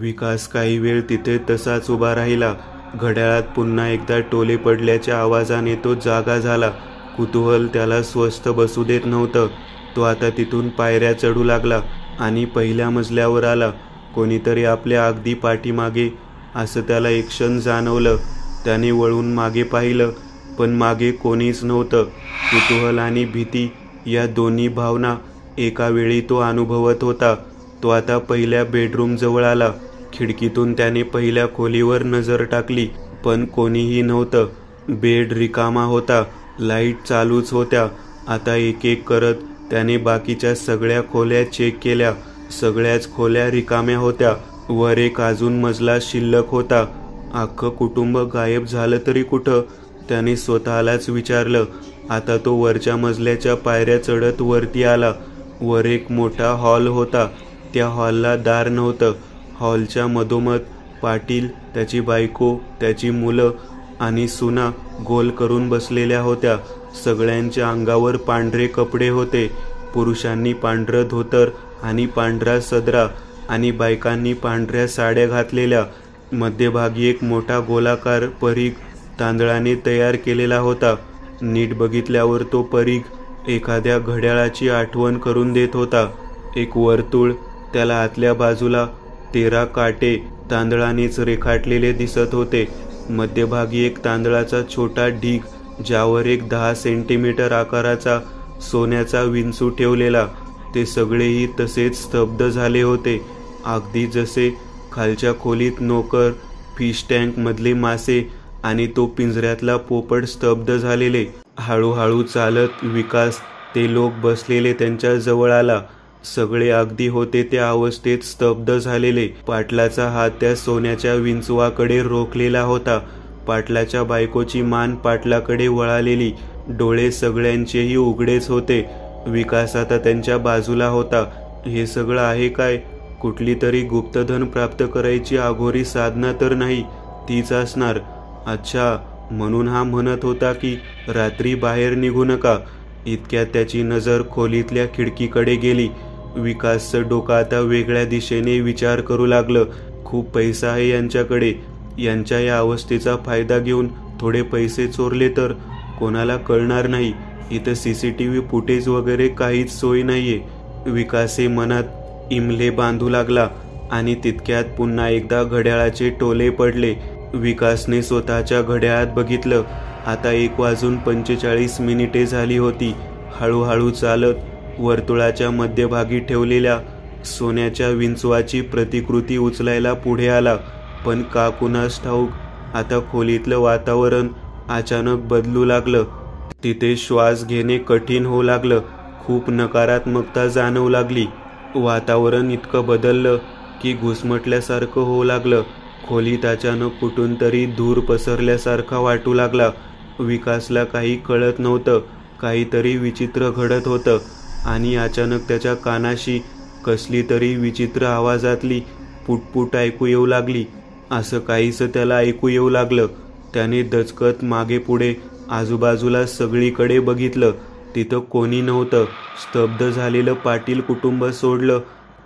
विकास काही वेळ तिथे तसाच उभा राहिला. घड्याळात पुन्हा एकदा टोले पडल्याच्या आवाजाने तो जागा झाला. कुतूहल त्याला स्वस्थ बसू देत नव्हतं. तो आता तिथून पायऱ्या चढू लागला आणि पहिल्या मजल्यावर आला. कोणीतरी आपल्या अगदी पाठीमागे असं त्याला एक क्षण जाणवलं. त्याने वळून मागे पाहिलं, पण मागे कोणीच नव्हतं. कुतूहल आणि भीती या दोन्ही भावना एका वेळी तो अनुभवत होता. तो आता पहिल्या बेडरूमजवळ आला. खिडकीतून त्याने पहिल्या खोलीवर नजर टाकली, पण कोणीही नव्हतं. बेड रिकामा होता. लाईट चालूच होत्या. आता एक एक करत त्याने बाकीच्या सगळ्या खोल्या चेक केल्या. सगळ्याच खोल्या रिकाम्या होत्या. वर एक अजून मजला शिल्लक होता. अख्खं कुटुंब गायब झालं तरी कुठं, त्याने स्वतःलाच विचारलं. आता तो वरच्या मजल्याच्या पायऱ्या चढत वरती आला. वर एक मोठा हॉल होता. त्या हॉलला दार नव्हतं. हॉलच्या मधोमध पाटील, त्याची बायको, त्याची मुलं आणि सुना गोल करून बसलेल्या होत्या. सगळ्यांच्या अंगावर पांढरे कपडे होते. पुरुषांनी पांढरं धोतर आणि पांढरा सदरा आणि बायकांनी पांढऱ्या साड्या घातलेल्या. मध्यभागी एक मोठा गोलाकार परीघ तांदळाने तयार केलेला होता. नीट बघितल्यावर तो परीघ एखाद्या घड्याळाची आठवण करून देत होता. एक वर्तुळ, त्याला आतल्या बाजूला 13 काटे तांदळानेच रेखाटलेले दिसत होते. मध्यभागी एक तांदळाचा छोटा ढीग, ज्यावर एक 10 सेंटीमीटर आकाराचा सोन्याचा विंचू ठेवलेला. ते सगळेही तसेच स्तब्ध झाले होते, अगदी जसे खालच्या खोलीत नोकर, फिश टँक मधले मासे आणि तो पिंजऱ्यातला पोपट स्तब्ध झालेले. हळूहळू चालत विकास ते लोक बसलेले त्यांच्या जवळ आला. सगळे अगदी होते त्या अवस्थेत स्तब्ध झालेले. पाटलाचा हात त्या सोन्याच्या विंचवाकडे रोखलेला होता. पाटलाच्या बायकोची मान पाटलाकडे वळालेली. डोळे सगळ्यांचेही उघडेच होते. विकास आता त्यांच्या बाजूला होता. हे सगळं आहे काय? कुठली तरी गुप्तधन प्राप्त करायची अघोरी साधना तर नाही? तीच असणार. अच्छा, म्हणून हा म्हणत होता की रात्री बाहेर निघू नका. इतक्यात त्याची नजर खोलीतल्या खिडकीकडे गेली. विकासचं डोकं आता वेगळ्या दिशेने विचार करू लागलं. खूप पैसा आहे यांच्याकडे. यांच्या या अवस्थेचा फायदा घेऊन थोडे पैसे चोरले तर कोणाला कळणार नाही. इथं CCTV फुटेज वगैरे काहीच सोय नाहीये. विकास हे मनात इमले बांधू लागला आणि तितक्यात पुन्हा एकदा घड्याळाचे टोले पडले. विकासने स्वतःच्या घड्याळात बघितलं. आता 1:45 झाली होती. हळूहळू चालत वर्तुळाच्या मध्यभागी ठेवलेल्या सोन्याच्या विंचवाची प्रतिकृती उचलायला पुढे आला. पण का कुणास ठाऊक आता खोलीतलं वातावरण अचानक बदलू लागलं. तिथे श्वास घेणे कठीण होऊ लागलं. खूप नकारात्मकता जाणवू लागली. वातावरण इतकं बदललं की घुसमटल्यासारखं होऊ लागलं. खोलीत अचानक कुठून तरी धूर पसरल्यासारखा वाटू लागला. विकासला काही कळत नव्हतं. काहीतरी विचित्र घडत होतं आणि अचानक त्याच्या कानाशी कसली तरी विचित्र आवाजातली पुटपुट ऐकू येऊ लागली. असं काहीसं त्याला ऐकू येऊ लागलं. त्याने दचकत मागे पुढे आजूबाजूला सगळीकडे बघितलं. तिथं कोणी नव्हतं. स्तब्ध झालेलं पाटील कुटुंब सोडलं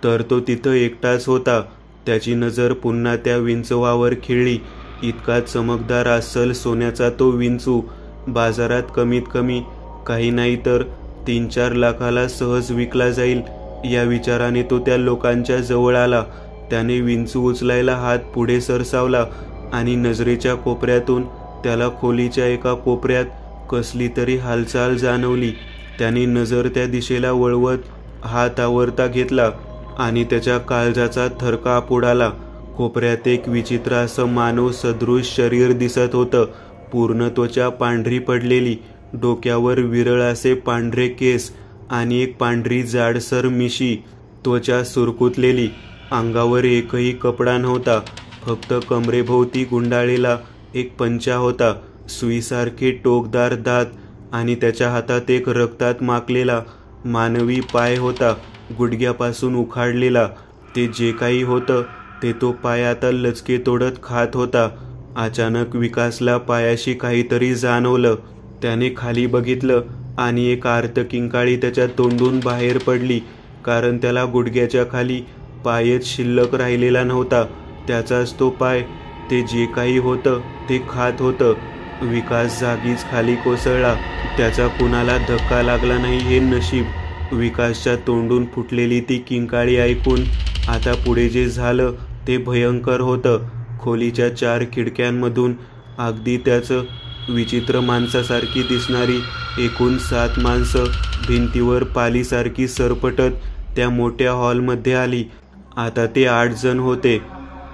तर तो तिथं एकटाच होता. त्याची नजर पुन्हा त्या विंचवावर खिळली. इतका चमकदार अस्सल सोन्याचा तो विंचू बाजारात कमीत कमी काही नाही तर 3-4 लाखाला सहज विकला जाईल, या विचाराने तो त्या लोकांच्या जवळ आला. त्याने विंचू उचलायला हात पुढे सरसावला आणि नजरेच्या कोपऱ्यातून त्याला खोलीच्या एका कोपऱ्यात कसली तरी हालचाल जाणवली. त्याने नजर त्या दिशेला वळवत हात आवरता घेतला आणि त्याच्या काळजाचा थरकाप उडाला. कोपऱ्यात एक विचित्र असं मानव सदृश शरीर दिसत होतं. पूर्ण त्वचा पांढरी पडलेली, डोक्यावर विरळ असे पांढरे केस आणि एक पांढरी जाडसर मिशी. त्वचा सुरकुतलेली. अंगावर एकही कपडा नव्हता. फक्त कमरेभोवती गुंडाळलेला एक पंचा होता. सुईसारखे टोकदार दात आणि त्याच्या हातात एक रक्तात माखलेला मानवी पाय होता, गुडघ्यापासून उखाडलेला. ते जे काही होतं ते तो पाय आता लचके तोडत खात होता. अचानक विकासला पायाशी काहीतरी जाणवलं. त्याने खाली बघितलं आणि एक आर्त किंकाळी त्याच्या तोंडून बाहेर पडली, कारण त्याला गुडघ्याच्या खाली पायच शिल्लक राहिलेला नव्हता. त्याचाच तो पाय. ते जे काही होतं ते खात होतं. विकास जागीच खाली कोसळला. त्याचा कुणाला धक्का लागला नाही हे नशीब. विकासच्या तोंडून फुटलेली ती किंकाळी ऐकून आता पुढे जे झालं ते भयंकर होतं. खोलीच्या 4 खिडक्यांमधून अगदी त्याचं विचित्र माणसासारखी दिसणारी एकूण 7 माणसं भिंतीवर पालीसारखी सरपटत त्या मोठ्या हॉलमध्ये आली. आता ते 8 जण होते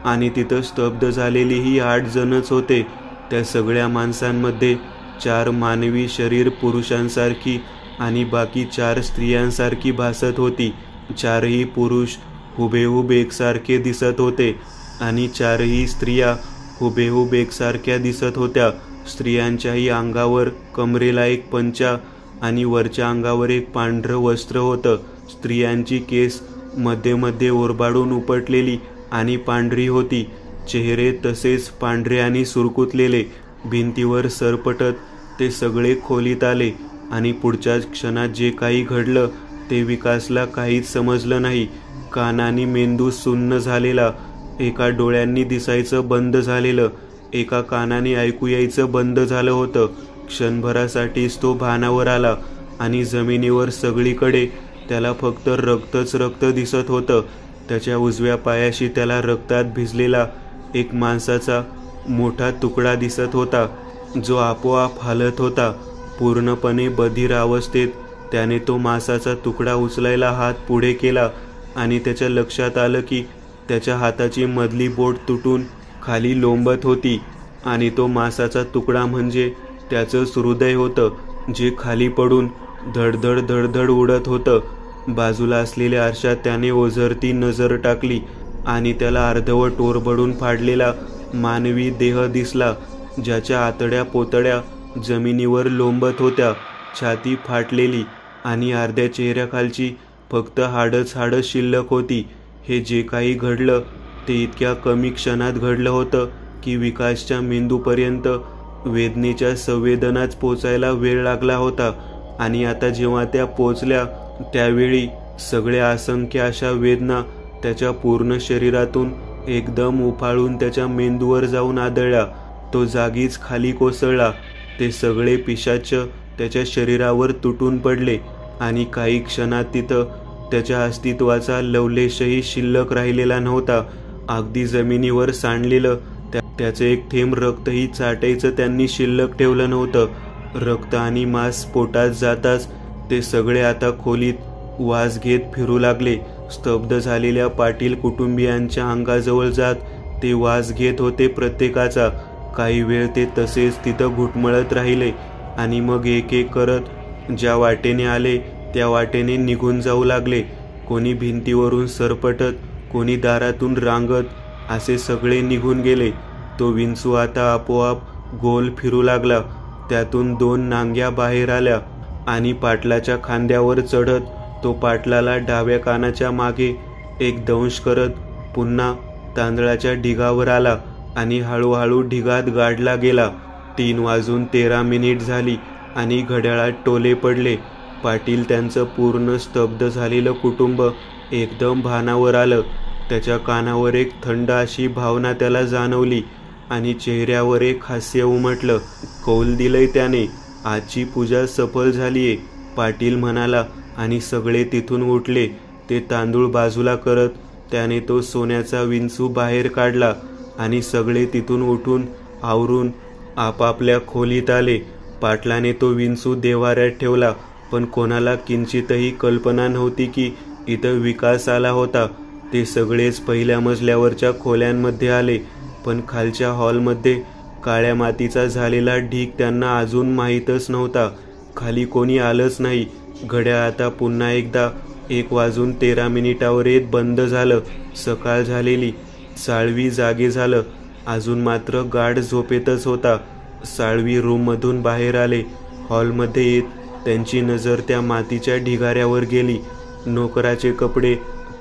आणि तिथं स्तब्ध झालेलीही 8 जणच होते. त्या सगळ्या माणसांमध्ये 4 मानवी शरीर पुरुषांसारखी आणि बाकी 4 स्त्रियांसारखी भासत होती. 4ही पुरुष हुबेहूब एकसारखे दिसत होते आणि 4ही स्त्रिया हुबेहूब एकसारख्या दिसत होत्या. स्त्रियांच्याही अंगावर कमरेला एक पंचा आणि वरच्या अंगावर एक पांढरं वस्त्र होतं. स्त्रियांची केस मध्ये मध्ये ओरबाडून उपटलेली आणि पांढरी होती. चेहरे तसेच पांढरे आणि सुरकुतलेले. भिंतीवर सरपटत ते सगळे खोलीत आले आणि पुढच्याच क्षणात जे काही घडलं ते विकासला काहीच समजलं नाही. कान आणि मेंदू सुन्न झालेला. एका डोळ्यांनी दिसायचं बंद झालेलं, एका कानाने ऐकू यायचं बंद झालं होतं. क्षणभरासाठीच तो भानावर आला आणि जमिनीवर सगळीकडे त्याला फक्त रक्तच रक्त दिसत होतं. त्याच्या उजव्या पायाशी त्याला रक्तात भिजलेला एक मांसाचा मोठा तुकडा दिसत होता, जो आपोआप हलत होता. पूर्णपणे बधीर अवस्थेत त्याने तो मांसाचा तुकडा उचलायला हात पुढे केला आणि त्याच्या लक्षात आलं की त्याच्या हाताची मधली बोट तुटून खाली लोंबत होती आणि तो मांसाचा तुकडा म्हणजे त्याचंच हृदय होतं, जे खाली पडून धडधड धडधड उडत होतं. बाजूला असलेल्या आरशात त्याने ओझरती नजर टाकली आणि त्याला अर्धवट ओरबडून फाडलेला मानवी देह दिसला, ज्याच्या आतड्या पोतड्या जमिनीवर लोंबत होत्या. छाती फाटलेली आणि अर्ध्या चेहऱ्याखालची फक्त हाडच शिल्लक होती. हे जे काही घडलं ते इतक्या कमी क्षणात घडलं होतं की विकासच्या मेंदूपर्यंत वेदनेच्या संवेदनाच पोचायला वेळ लागला होता. आणि आता जेव्हा त्या पोचल्या त्यावेळी सगळ्या असंख्य अशा वेदना त्याच्या पूर्ण शरीरातून एकदम उफाळून त्याच्या मेंदूवर जाऊन आदळल्या. तो जागीच खाली कोसळला. ते सगळे पिशाच त्याच्या शरीरावर तुटून पडले आणि काही क्षणात तिथं त्याच्या अस्तित्वाचा लवलेशही शिल्लक राहिलेला नव्हता. अगदी जमिनीवर सांडलेलं त्याचं एक थेंब रक्तही चाटायचं त्यांनी शिल्लक ठेवलं नव्हतं. रक्त आणि मांस पोटात जाताच ते सगळे आता खोलीत वास घेत फिरू लागले. स्तब्ध झालेल्या पाटील कुटुंबियांच्या अंगाजवळ जात ते वास घेत होते प्रत्येकाचा. काही वेळ ते तसेच तिथं घुटमळत राहिले आणि मग एक एक करत ज्या वाटेने आले त्या वाटेने निघून जाऊ लागले. कोणी भिंतीवरून सरपटत, कोणी दारातून रांगत, असे सगळे निघून गेले. तो विंचू आता आपोआप गोल फिरू लागला. त्यातून 2 नांग्या बाहेर आल्या आणि पाटलाच्या खांद्यावर चढत तो पाटलाला डाव्या कानाच्या मागे एक दंश करत पुन्हा तांदळाच्या ढिगावर आला आणि हळूहळू ढिगात गाडला गेला. 3:13 झाली आणि घड्याळात टोले पडले. पाटील त्यांचं पूर्ण स्तब्ध झालेलं कुटुंब एकदम भानावर आलं. त्याच्या कानावर एक थंड अशी भावना त्याला जाणवली आणि चेहऱ्यावर एक हास्य उमटलं. कौल दिलंय त्याने, आजची पूजा सफल झालीये, पाटील म्हणाला आणि सगळे तिथून उठले. ते तांदूळ बाजूला करत त्याने तो सोन्याचा विंचू बाहेर काढला आणि सगळे तिथून उठून आवरून आपापल्या खोलीत आले. पाटलाने तो विंचू देव्हाऱ्यात ठेवला, पण कोणाला किंचितही कल्पना नव्हती की इथं विकास आला होता. ते सगळेच पहिल्या मजल्यावरच्या खोल्यांमध्ये आले, पण खालच्या हॉलमध्ये काळ्या मातीचा झालेला ढीग त्यांना अजून माहीतच नव्हता. खाली कोणी आलंच नाही. घड्याळ आता पुन्हा एकदा 1:13 येत बंद झालं. सकाळ झालेली. साळवी जागे झालं. अजून मात्र गाढ झोपेतच होता. साळवी रूममधून बाहेर आले. हॉलमध्ये येत त्यांची नजर त्या मातीच्या ढिगाऱ्यावर गेली. नोकराचे कपडे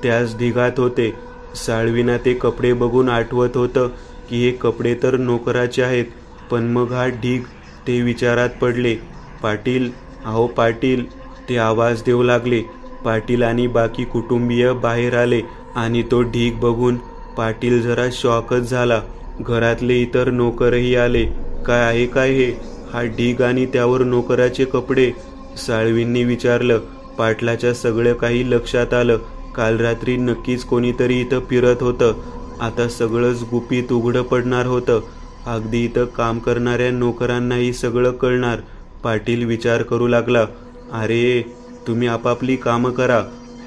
त्याच ढिगात होते. साळवींना ते कपडे बघून आठवत होतं की हे कपडे तर नोकराचे आहेत, पण मग हा ढीग? ते विचारात पडले. पाटील, अहो पाटील, ते आवाज देऊ लागले. पाटील आणि बाकी कुटुंबीय बाहेर आले आणि तो ढीग बघून पाटील जरा शॉकच झाला. घरातले इतर नोकरही आले. काय आहे काय हे? हा ढीग आणि त्यावर नोकराचे कपडे. साळवींनी विचारलं. पाटलाच्या सगळं काही लक्षात आलं. काल रात्री नक्कीच कोणीतरी इथं फिरत होतं. आता सगळंच गुपित उघडं पडणार होतं. अगदी इथं काम करणाऱ्या नोकरांनाही सगळं कळणार. पाटील विचार करू लागला. अरे, तुम्ही आपापली कामं करा.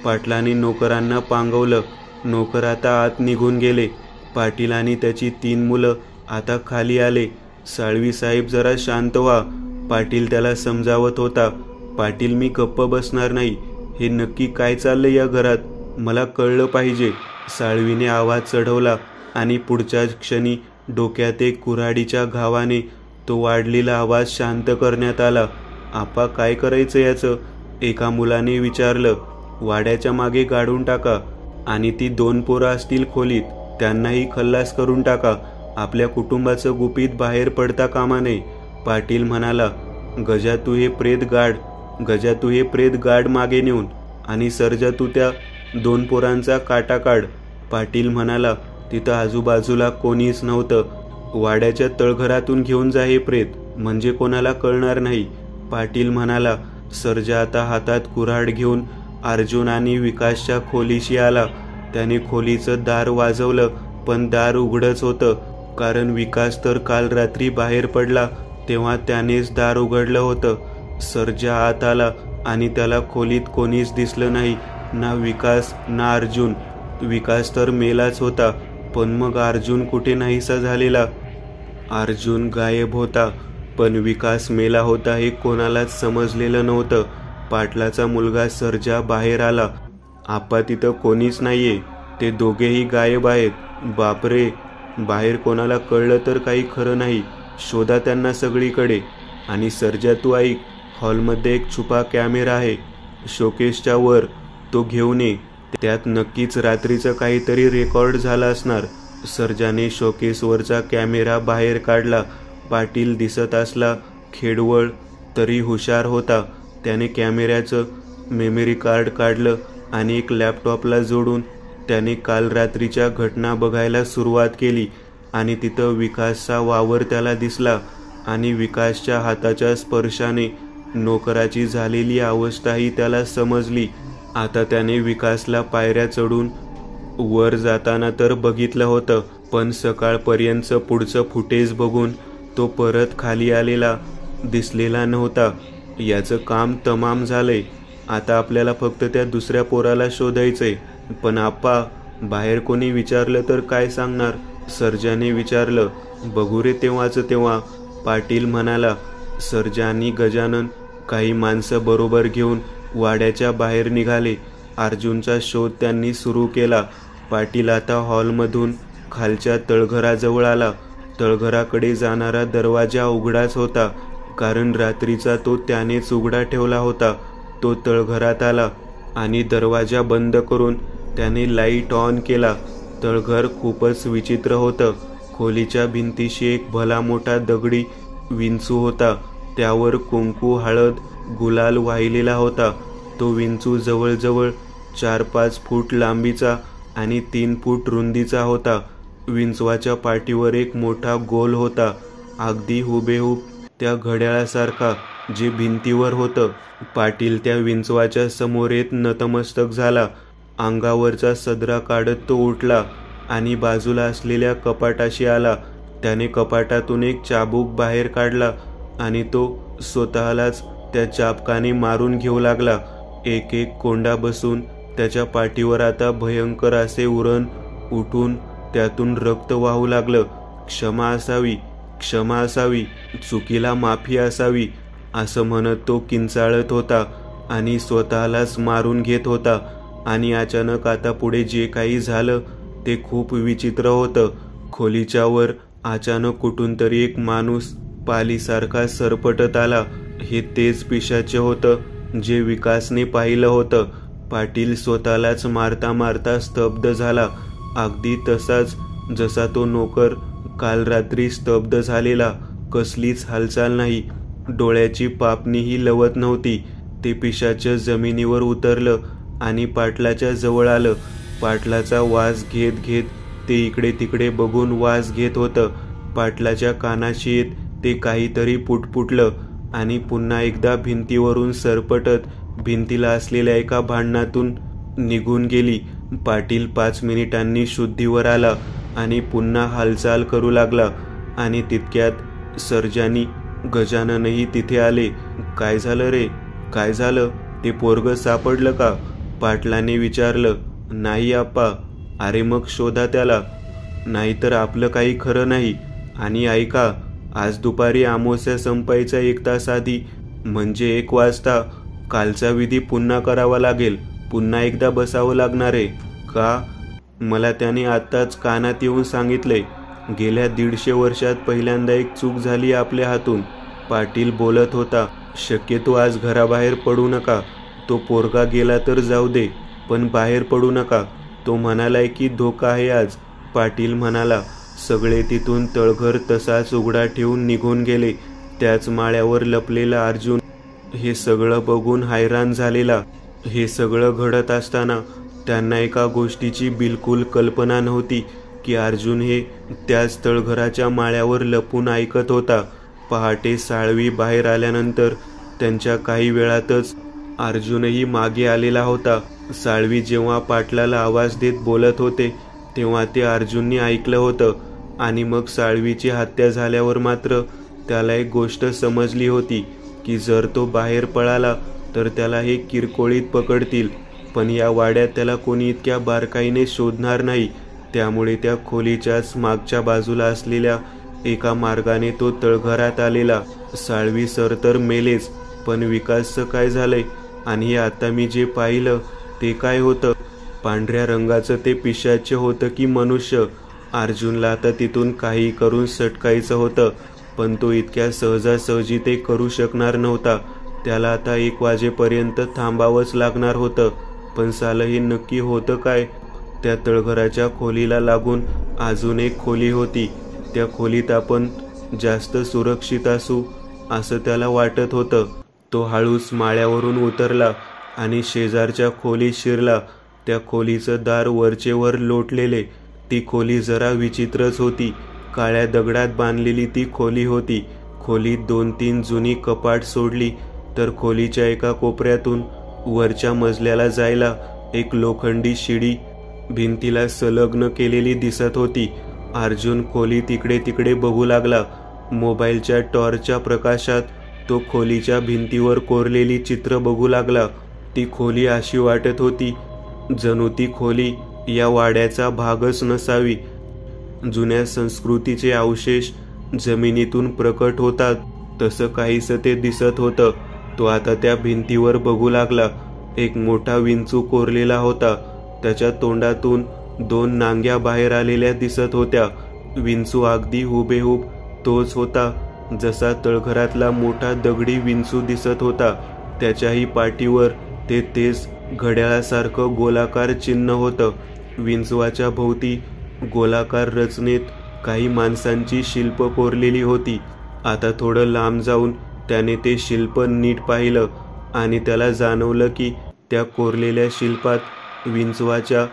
पाटलाने नोकरांना पांगवलं. नोकर आता आत निघून गेले. पाटील आणि त्याची 3 मुलं आता खाली आले. साळवी साहेब जरा शांत व्हा, पाटील त्याला समजावत होता. पाटील, मी गप्प बसणार नाही. हे नक्की काय चाललंय या घरात? मला कळलं पाहिजे. साळवीने आवाज चढवला आणि पुढच्याच क्षणी डोक्यात एक कुऱ्हाडीच्या घावाने तो वाढलेला आवाज शांत करण्यात आला. आपा, काय करायचं याचं? एका मुलाने विचारलं. वाड्याच्या मागे गाडून टाका आणि ती 2 पोरं असतील खोलीत, त्यांनाही खल्लास करून टाका. आपल्या कुटुंबाचं गुपित बाहेर पडता कामा नये. पाटील म्हणाला. गजा, तू हे प्रेत गाड मागे नेऊन, आणि सर्जा, तू त्या 2 पोरांचा काटा काढ. पाटील म्हणाला. तिथं आजूबाजूला कोणीच नव्हतं. वाड्याच्या तळघरातून घेऊन जा हे प्रेत, म्हणजे कोणाला कळणार नाही. पाटील म्हणाला. सर्जा आता हातात कुऱ्हाड घेऊन अर्जुन आणि विकासच्या खोलीशी आला. त्याने खोलीचं दार वाजवलं, पण दार उघडच होतं, कारण विकास तर काल रात्री बाहेर पडला तेव्हा त्यानेच दार उघडलं होतं. सर्जा आत आला आणि त्याला खोलीत कोणीच दिसलं नाही. ना विकास ना अर्जुन. विकास तर मेलाच होता, पण मग अर्जुन कुठे नाहीसा झालेला. अर्जुन गायब होता, पण विकास मेला होता हे कोणालाच समजलेलं नव्हतं. पाटलाचा मुलगा सर्जा बाहेर आला. आपा, तिथं कोणीच नाहीये. ते दोघेही गायब आहेत. बापरे, बाहेर कोणाला कळलं तर काही खरं नाही. शोधा त्यांना सगळीकडे. आणि सर्जा, तू ऐक, हॉलमध्ये एक छुपा कॅमेरा आहे, शोकेसच्या वर. तो घेऊन ये. त्यात नक्कीच रात्रीचं काहीतरी रेकॉर्ड झालं असणार. सर्जाने शोकेसवरचा कॅमेरा बाहेर काढला. पाटील दिसत असला खेडवळ तरी हुशार होता. त्याने कॅमेऱ्याचं मेमरी कार्ड काढलं आणि एक लॅपटॉपला जोडून त्याने काल रात्रीच्या घटना बघायला सुरुवात केली. आणि तिथं विकासचा वावर त्याला दिसला. आणि विकासच्या हाताच्या स्पर्शाने नोकराची झालेली अवस्थाही त्याला समजली. आता त्याने विकासला पायऱ्या चढून वर जाताना तर बघितलं होतं, पण सकाळपर्यंतचं पुढचं फुटेज बघून तो परत खाली आलेला दिसलेला नव्हता. याचं काम तमाम झालंय. आता आपल्याला फक्त त्या दुसऱ्या पोराला शोधायचंय. पण आप्पा, बाहेर कोणी विचारलं तर काय सांगणार? सर्जाने विचारलं. बघू रे तेव्हाचं तेव्हा, पाटील म्हणाला. सर्जा आणि गजानन काही माणसं बरोबर घेऊन वाड्याच्या बाहेर निघाले. अर्जुनचा शोध त्यांनी सुरू केला. पाटील आता हॉलमधून खालच्या तळघराजवळ आला. तळघराकडे जाणारा दरवाजा उघडाच होता, कारण रात्रीचा तो त्यानेच उघडा ठेवला होता. तो तळघरात आला आणि दरवाजा बंद करून त्याने लाईट ऑन केला. तळघर खूपच विचित्र होतं. खोलीच्या भिंतीशी एक भला मोठा दगडी विंचू होता. त्यावर कुंकू, हळद, गुलाल वाहिलेला होता. तो विंचू जवळजवळ 4-5 फूट लांबीचा आणि 3 फूट रुंदीचा होता. विंचवाच्या पाठीवर एक मोठा गोल होता, अगदी हुबेहूब त्या घड्याळासारखा जे भिंतीवर होतं. पाटील त्या विंचवाच्या समोर येत नतमस्तक झाला. अंगावरचा सदरा काढत तो उठला आणि बाजूला असलेल्या कपाटाशी आला. त्याने कपाटातून एक चाबूक बाहेर काढला आणि तो स्वतःलाच त्या चाबकाने मारून घेऊ लागला. एक एक कोंडा बसून त्याच्या पाठीवर आता भयंकर असे उरण उठून त्यातून रक्त वाहू लागलं. क्षमा असावी, क्षमा असावी, चुकीला माफी असावी, असं म्हणत तो किंचाळत होता आणि स्वतःलाच मारून घेत होता. आणि अचानक आता पुढे जे काही झालं ते खूप विचित्र होतं. खोलीच्या वर अचानक कुठून तरी एक माणूस पालीसारखा सरपटत आला. हे तेच पिशाचे होतं जे विकासने पाहिलं होतं. पाटील स्वतःलाच मारता मारता स्तब्ध झाला, अगदी तसाच जसा तो नोकर काल रात्री स्तब्ध झालेला. कसलीच हालचाल नाही, डोळ्याची पापणीही लवत नव्हती. ते पिशाच जमिनीवर उतरलं आणि पाटलाच्या जवळ आलं. पाटलाचा वास घेत घेत ते इकडे तिकडे बघून वास घेत होतं. पाटलाच्या कानाशी येत ते काहीतरी पुटपुटलं आणि पुन्हा एकदा भिंतीवरून सरपटत भिंतीला असलेल्या एका भांडणातून निघून गेली. पाटील 5 मिनिटांनी शुद्धीवर आला आणि पुन्हा हालचाल करू लागला आणि तितक्यात सर्जानी गजाननही तिथे आले. काय झालं रे, काय झालं? ते पोरगं सापडलं का? पाटलाने विचारलं. नाही आप्पा. अरे मग शोधा त्याला, नाहीतर आपलं काही खरं नाही. आणि ऐका, आज दुपारी अमावस्या संपायचा 1 तास आधी म्हणजे 1 वाजता कालचा विधी पुन्हा करावा लागेल. पुन्हा एकदा बसावं लागणार आहे. का? मला त्याने आत्ताच कानात येऊन सांगितलंय. गेल्या 150 वर्षात पहिल्यांदा एक चूक झाली आपल्या हातून. पाटील बोलत होता. शक्यतो आज घराबाहेर पडू नका. तो पोरगा गेला तर जाऊ दे, पण बाहेर पडू नका. तो म्हणालाय की धोका आहे आज. पाटील म्हणाला. सगळे तिथून तळघर तसाच उघडा ठेवून निघून गेले. त्याच माळ्यावर लपलेला अर्जुन हे सगळं बघून हैराण झालेला. हे सगळं घडत असताना त्यांना एका गोष्टीची बिलकुल कल्पना नव्हती की अर्जुन हे त्याच तळघराच्या माळ्यावर लपून ऐकत होता. पहाटे साळवी बाहेर आल्यानंतर त्यांच्या काही वेळातच अर्जुनही मागे आलेला होता. साळवी जेव्हा पाटलाला आवाज देत बोलत होते तेव्हा ते अर्जुनने ऐकलं होतं. आणि मग साळवीची हत्या झाल्यावर मात्र त्याला एक गोष्ट समजली होती की जर तो बाहेर पळाला तर त्याला हे किरकोळीत पकडतील, पण या वाड्यात त्याला कोणी इतक्या बारकाईने शोधणार नाही. त्यामुळे त्या खोलीच्याच मागच्या बाजूला असलेल्या एका मार्गाने तो तळघरात आलेला. साळवी सर तर मेलेच, पण विकासचं काय झालंय? आणि आता मी जे पाहिलं ते काय होतं? पांढऱ्या रंगाचं ते पिशाच्य होतं की मनुष्य? अर्जुनला आता तिथून काही करून सटकायचं होतं, पण तो इतक्या सहजासहजी ते करू शकणार नव्हता. त्याला आता 1 वाजेपर्यंत थांबावंच लागणार होतं. पण सालं हे नक्की होतं काय? त्या तळघराच्या खोलीला लागून अजून एक खोली होती. त्या खोलीत आपण जास्त सुरक्षित असू असं त्याला वाटत होतं. तो हळूच माळ्यावरून उतरला आणि शेजारच्या खोलीत शिरला. त्या खोलीचं दार वरचेवर लोटलेले. ती खोली जरा विचित्रच होती. काळ्या दगडात बांधलेली ती खोली होती. खोलीत 2-3 जुनी कपाट सोडली तर खोलीच्या एका कोपऱ्यातून वरच्या मजल्याला जायला एक लोखंडी शिडी भिंतीला संलग्न केलेली दिसत होती. अर्जुन खोलीत इकडे तिकडे बघू लागला. मोबाईलच्या टॉर्चच्या प्रकाशात तो खोलीच्या भिंतीवर कोरलेली चित्र बघू लागला. ती खोली अशी वाटत होती जणू ती खोली या वाड्याचा भागच नसावी. जुन्या संस्कृतीचे अवशेष जमिनीतून प्रकट होतात तसं काहीसं ते दिसत होतं. तो आता त्या भिंतीवर बघू लागला. एक मोठा विंचू कोरलेला होता. त्याच्या तोंडातून 2 नांग्या बाहेर आलेल्या दिसत होत्या. विंचू अगदी हुबेहूब तोच होता जसा तळघरातला मोठा दगडी विंचू दिसत होता. त्याच्याही पाठीवर ते तेच घड्याळासारखं गोलाकार चिन्ह होतं. विंचवाच्या भोवती गोलाकार रचनेत काही माणसांची शिल्प कोरलेली होती. आता थोडं लांब जाऊन त्याने ते शिल्प नीट पाहिलं आणि त्याला जाणवलं की त्या कोरलेल्या शिल्पात विंचवाच्या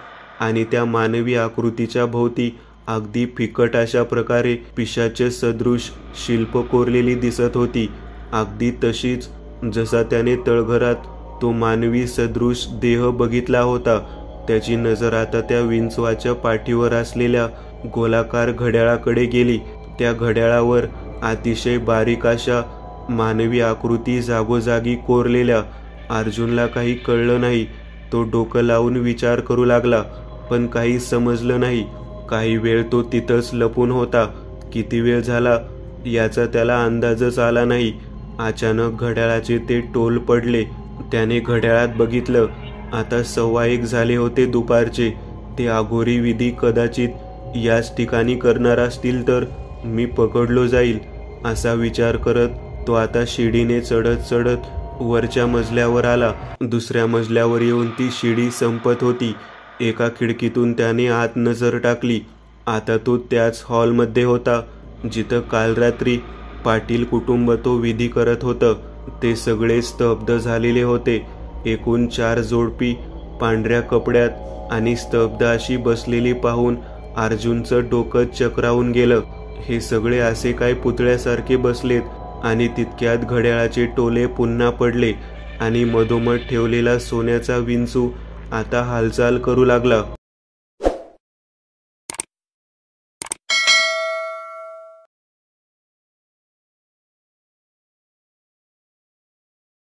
आणि त्या मानवी आकृतीच्या भोवती अगदी फिकट अशा प्रकारे पिशाच्य सदृश शिल्प कोरलेली दिसत होती. अगदी तशीच जसा त्याने तळघरात तो मानवी सदृश देह बघितला होता. त्याची नजर आता त्या विंचवाच्या पाठीवर असलेल्या गोलाकार घड्याळाकडे गेली. त्या घड्याळावर अतिशय बारीक अशा मानवी आकृती जागोजागी कोरलेल्या. अर्जुनला काही कळलं नाही. तो डोकं लावून विचार करू लागला, पण काही समजलं नाही. काही वेळ तो तिथंच लपून होता. किती वेळ झाला याचा त्याला अंदाजच आला नाही. अचानक घड्याळाचे ते टोल पडले. त्याने घड्याळात बघितलं. आता 1:15 झाले होते दुपारचे. ते अघोरी विधी कदाचित याच ठिकाणी करणार असतील तर मी पकडलो जाईल असा विचार करत तो आता शिडीने चढत चढत वरच्या मजल्यावर आला. दुसऱ्या मजल्यावर येऊन ती शिडी संपत होती. एका खिडकीतून त्याने आत नजर टाकली. आता तो त्याच हॉलमध्ये होता जिथं काल रात्री पाटील कुटुंब तो विधी करत होतं. ते सगळे स्तब्ध झालेले होते. एकूण 4 जोडपी पांढऱ्या कपड्यात आणि स्तब्ध अशी बसलेली पाहून अर्जुनचं डोकं चक्रावून गेलं. हे सगळे असे काय पुतळ्यासारखे बसलेत? आणि तितक्यात घड्याळाचे टोले पुन्हा पडले आणि मधोमध ठेवलेला सोन्याचा विंचू आता हालचाल करू लागला.